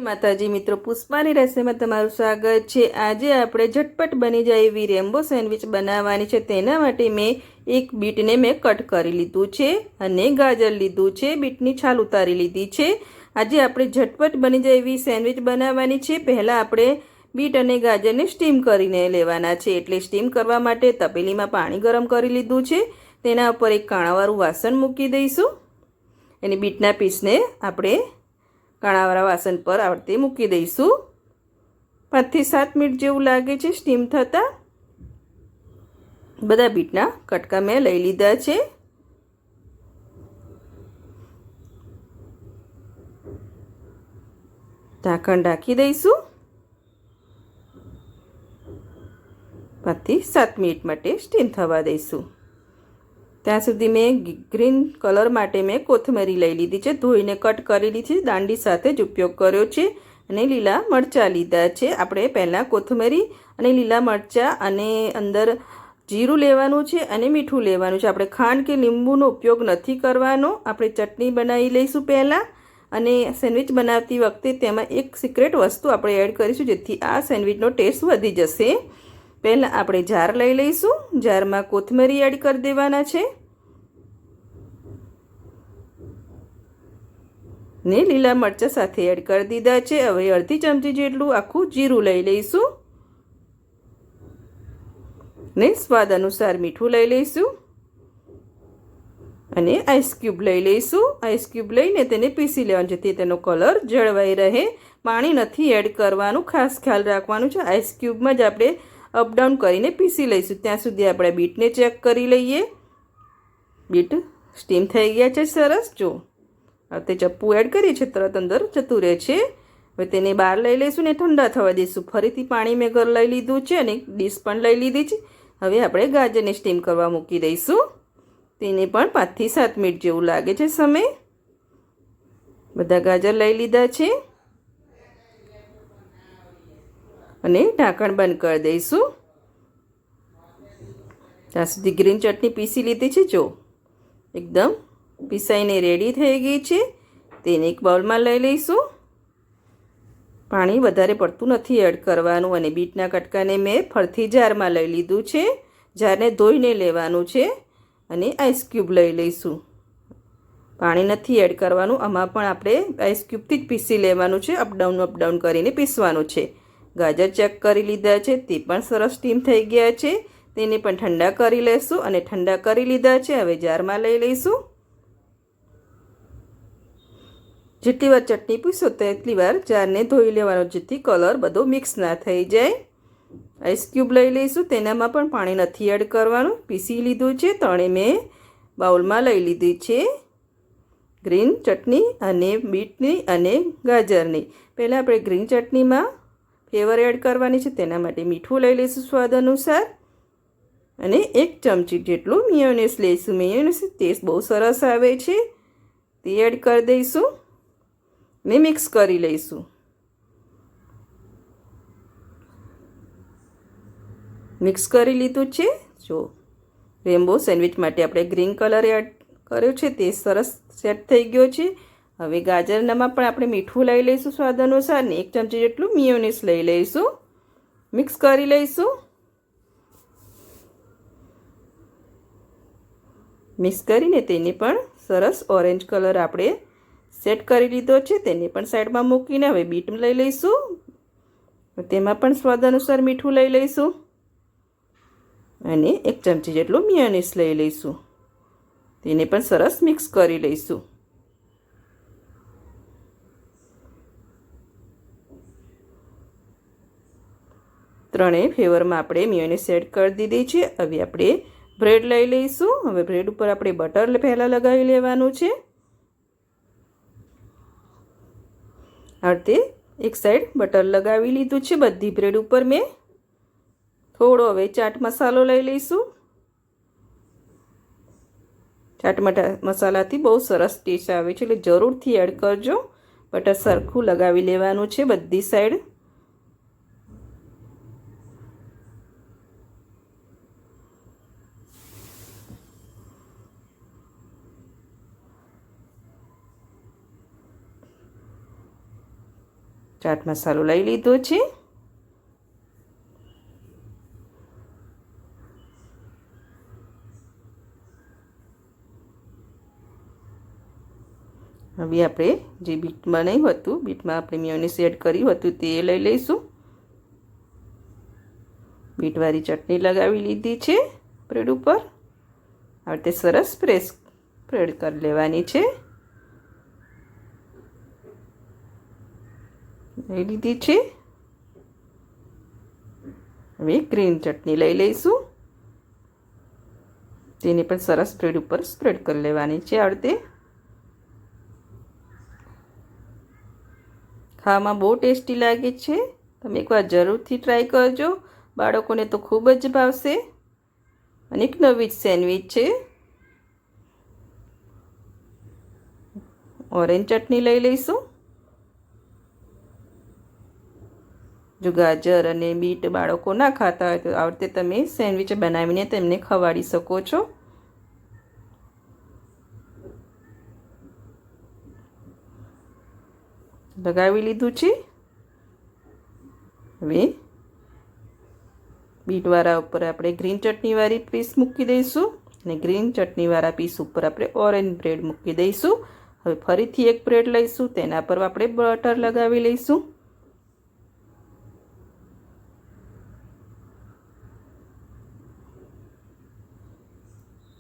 માતાજી મિત્રો, પુષ્પાની રસોઈમાં તમારું સ્વાગત છે। આજે આપણે ઝટપટ બની જાય એવી રેમ્બો સેન્ડવિચ બનાવવાની છે। તેના માટે મેં એક બીટને કટ કરી લીધું છે અને ગાજર લીધું છે, બીટની છાલ ઉતારી લીધી છે। આજે આપણે ઝટપટ બની જાય એવી સેન્ડવિચ બનાવવાની છે। પહેલાં આપણે બીટ અને ગાજરને સ્ટીમ કરીને લેવાના છે। એટલે સ્ટીમ કરવા માટે તપેલીમાં પાણી ગરમ કરી લીધું છે। તેના ઉપર એક કાણાવાળું વાસણ મૂકી દઈશું અને બીટના પીસને આપણે કાણાવાળા વાસણ પર આ રીતે મૂકી દઈશું। 5 થી 7 મિનિટ જેવું લાગે છે સ્ટીમ થતાં। બધા બીટના કટકા મેં લઈ લીધા છે। ઢાંકણ ઢાંકી દઈશું 5 થી 7 મિનિટ માટે સ્ટીમ થવા દઈશું। ત્યાં સુધી મેં ગ્રીન કલર માટે મેં કોથમરી લઈ લીધી છે, ધોઈને કટ કરી લીધી છે, દાંડી સાથે જ ઉપયોગ કર્યો છે અને લીલા મરચાં લીધા છે। આપણે પહેલાં કોથમરી અને લીલા મરચાં અને અંદર જીરું લેવાનું છે અને મીઠું લેવાનું છે। આપણે ખાંડ કે લીંબુનો ઉપયોગ નથી કરવાનો। આપણે ચટણી બનાવી લઈશું પહેલાં, અને સેન્ડવિચ બનાવતી વખતે તેમાં એક સિક્રેટ વસ્તુ આપણે એડ કરીશું જેથી આ સેન્ડવિચનો ટેસ્ટ વધી જશે। પહેલાં આપણે જાર લઈ લઈશું, જારમાં કોથમરી એડ કરી દેવાના છે ને લીલા મરચાં સાથે એડ કરી દીધા છે। હવે અડધી ચમચી જેટલું આખું જીરું લઈ લઈશું ને સ્વાદ અનુસાર મીઠું લઈ લઈશું અને આઈસ ક્યુબ લઈ લઈશું। આઈસ ક્યુબ લઈને તેને પીસી લેવાનું જેથી તેનો કલર જળવાઈ રહે। પાણી નથી એડ કરવાનું, ખાસ ખ્યાલ રાખવાનું છે। આઈસ ક્યુબમાં જ આપણે અપડાઉન કરીને પીસી લઈશું। ત્યાં સુધી આપણે બીટને ચેક કરી લઈએ। બીટ સ્ટીમ થઈ ગયા છે સરસ। જો તે ચપ્પુ એડ કરીએ છીએ તરત અંદર જતું રહે છે। હવે તેને બહાર લઈ લઈશું ને ઠંડા થવા દઈશું। ફરીથી પાણી મેં ઘર લઈ લીધું છે અને ડીશ પણ લઈ લીધી છે। હવે આપણે ગાજરને સ્ટીમ કરવા મૂકી દઈશું। તેને પણ 5 થી 7 મિનિટ જેવું લાગે છે સમય। બધા ગાજર લઈ લીધા છે અને ઢાંકણ બંધ કરી દઈશું। ત્યાં સુધી ગ્રીન ચટણી પીસી લીધી છે, જો એકદમ પીસાઈને રેડી થઈ ગઈ છે। તેને એક બાઉલમાં લઈ લઈશું। પાણી વધારે પડતું નથી એડ કરવાનું અને બીટના કટકાને મેં ફરથી જારમાં લઈ લીધું છે। જારને ધોઈને લેવાનું છે અને આઈસ ક્યુબ લઈ લઈશું। પાણી નથી એડ કરવાનું, આમાં પણ આપણે આઈસ ક્યુબથી જ પીસી લેવાનું છે। અપડાઉન કરીને પીસવાનું છે। ગાજર ચેક કરી લીધા છે, તે પણ સરસ સ્ટીમ થઈ ગયા છે। તેને પણ ઠંડા કરી લઈશું અને ઠંડા કરી લીધા છે। હવે જારમાં લઈ લઈશું। જેટલી વાર ચટણી પીસો તેટલી વાર જારને ધોઈ લેવાનો જેથી કલર બધો મિક્સ ના થઈ જાય। આઈસ ક્યુબ લઈ લઈશું, તેનામાં પણ પાણી નથી એડ કરવાનું, પીસી લીધું છે। તણે મેં બાઉલમાં લઈ લીધી છે ગ્રીન ચટણી અને બીટની અને ગાજરની। પહેલાં આપણે ગ્રીન ચટણીમાં ફ્લેવર એડ કરવાની છે, તેના માટે મીઠું લઈ લઈશું સ્વાદ અનુસાર અને 1 ચમચી જેટલું મેયોનેઝ લઈશું। મેયોનેઝ ટેસ્ટ બહુ સરસ આવે છે, તે એડ કરી દઈશું ને મિક્સ કરી લઈશું। મિક્સ કરી લીધું છે। જો રેમ્બો સેન્ડવિચ માટે આપણે ગ્રીન કલર એડ કર્યો છે, તે સરસ સેટ થઈ ગયો છે। હવે ગાજરનામાં પણ આપણે મીઠું લઈ લઈશું સ્વાદ અનુસાર ને 1 ચમચી જેટલું મેયોનેઝ લઈ લઈશું। મિક્સ કરી લઈશું। મિક્સ કરીને તેને પણ સરસ ઓરેન્જ કલર આપણે સેટ કરી લીધો છે। તેને પણ સાઈડમાં મૂકીને હવે બીટ લઈ લઈશું, તેમાં પણ સ્વાદ અનુસાર મીઠું લઈ લઈશું અને 1 ચમચી જેટલું મેયોનેઝ લઈ લઈશું। તેને પણ સરસ મિક્સ કરી લઈશું। ત્રણેય ફ્લેવરમાં આપણે મેયોનેઝ એડ કરી દીધી છે। હવે આપણે બ્રેડ લઈ લઈશું। હવે બ્રેડ ઉપર આપણે બટર પહેલાં લગાવી લેવાનું છે। આ રીતે એક સાઈડ બટર લગાવી લીધું છે બધી બ્રેડ ઉપર મેં। થોડો હવે ચાટ મસાલો લઈ લઈશું। ચાટ મસાલાથી બહુ સરસ ટેસ્ટ આવે છે, એટલે જરૂરથી એડ કરજો। બટર સરખું લગાવી લેવાનું છે બધી સાઈડ। ચાટ મસાલો લઈ લીધો છે. હવે આપણે જે બીટ બનાવ્યું હતું, બીટમાં આપણે મેયોનીઝ એડ કર્યું હતું તે લઈ લઈશું. બીટવાળી ચટણી લગાવી લીધી છે બ્રેડ ઉપર. હવે તે સરસ સ્પ્રેડ કરી લેવાની છે. લઈ લીધી છે. હવે ગ્રીન ચટણી લઈ લઈશું. તેને પણ સરસ બ્રેડ ઉપર સ્પ્રેડ કરી લેવાની છે. આ રીતે ખાવામાં બહુ ટેસ્ટી લાગે છે. તમે એકવાર જરૂરથી ટ્રાય કરજો. બાળકોને તો ખૂબ જ ભાવશે. અને એક નવી જ સેન્ડવિચ છે. ઓરેન્જ ચટણી લઈ લઈશું. જો ગાજર અને બીટ બાળકો ના ખાતા હોય તો આ રીતે તમે સેન્ડવિચ બનાવીને તેમને ખવડાવી શકો છો. લગાવી લીધું છે. હવે બીટવાળા ઉપર આપણે ગ્રીન ચટણીવાળી પીસ મૂકી દઈશું અને ગ્રીન ચટણીવાળા પીસ ઉપર આપણે ઓરેન્જ બ્રેડ મૂકી દઈશું. હવે ફરીથી એક બ્રેડ લઈશું, તેના પર આપણે બટર લગાવી લઈશું.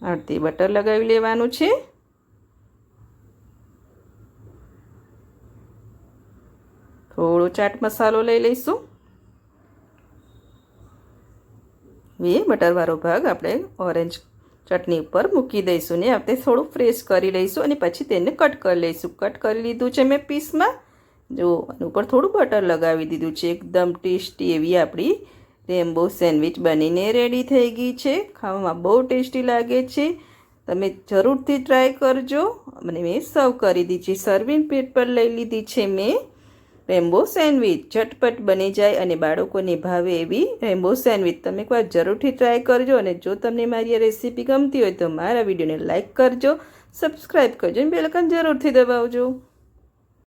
આ રીતે બટર લગાવી લેવાનું છે. થોડો ચાટ મસાલો લઈ લઈશું. એ બટરવાળો ભાગ આપણે ઓરેન્જ ચટણી ઉપર મૂકી દઈશું ને આપણે થોડું ફ્રેશ કરી લઈશું અને પછી તેને કટ કરી લઈશું. કટ કરી લીધું છે મેં પીસમાં. જો આની ઉપર થોડું બટર લગાવી દીધું છે. એકદમ ટેસ્ટી એવી આપણી રેમ્બો સેન્ડવિચ બનીને રેડી થઈ ગઈ છે. ખાવામાં બહુ ટેસ્ટી લાગે છે. તમે જરૂરથી ટ્રાય કરજો. અને મેં સર્વ કરી દીધી છે. સર્વિંગ પ્લેટ પર લઈ લીધી છે મેં રેમ્બો સેન્ડવિચ. ઝટપટ બની જાય અને બાળકોને ભાવે એવી રેમ્બો સેન્ડવિચ તમે એકવાર જરૂરથી ટ્રાય કરજો. અને જો તમને મારી આ રેસીપી ગમતી હોય તો મારા વિડીયોને લાઇક કરજો, સબસ્ક્રાઈબ કરજો અને બેલ આઇકન જરૂરથી દબાવજો.